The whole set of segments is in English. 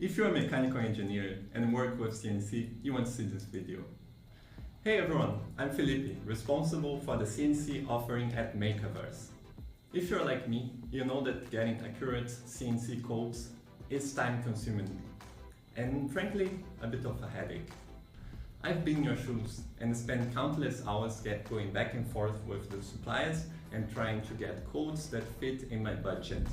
If you're a mechanical engineer and work with CNC, you want to see this video. Hey everyone, I'm Felipe, responsible for the CNC offering at MakerVerse. If you're like me, you know that getting accurate CNC codes is time-consuming and frankly, a bit of a headache. I've been in your shoes and spent countless hours going back and forth with the suppliers and trying to get codes that fit in my budget.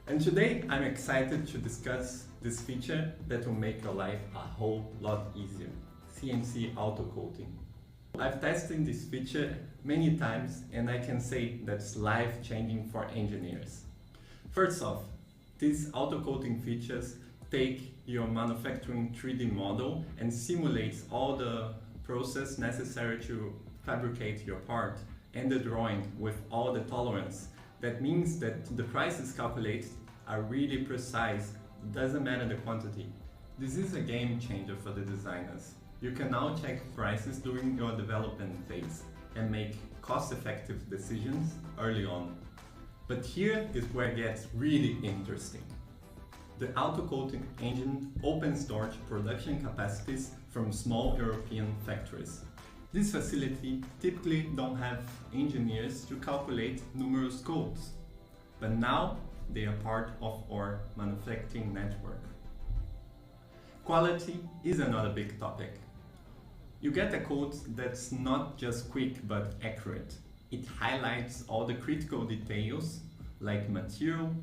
And today I'm excited to discuss this feature that will make your life a whole lot easier: CNC auto coating. I've tested this feature many times and I can say that's life-changing for engineers. First off, these auto coating features take your manufacturing 3D model and simulates all the process necessary to fabricate your part and the drawing with all the tolerance. That means that the prices calculated are really precise, doesn't matter the quantity. This is a game changer for the designers. You can now check prices during your development phase and make cost-effective decisions early on. But here is where it gets really interesting. The auto-coating engine opens doors to production capacities from small European factories. This facility typically don't have engineers to calculate numerous codes, but now they are part of our manufacturing network. Quality is another big topic. You get a code that's not just quick but accurate. It highlights all the critical details like material,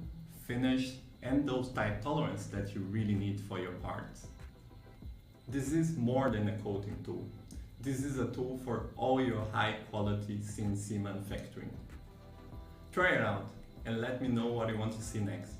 finish, and those tight tolerance that you really need for your parts. This is more than a coating tool. This is a tool for all your high-quality CNC manufacturing. Try it out and let me know what you want to see next.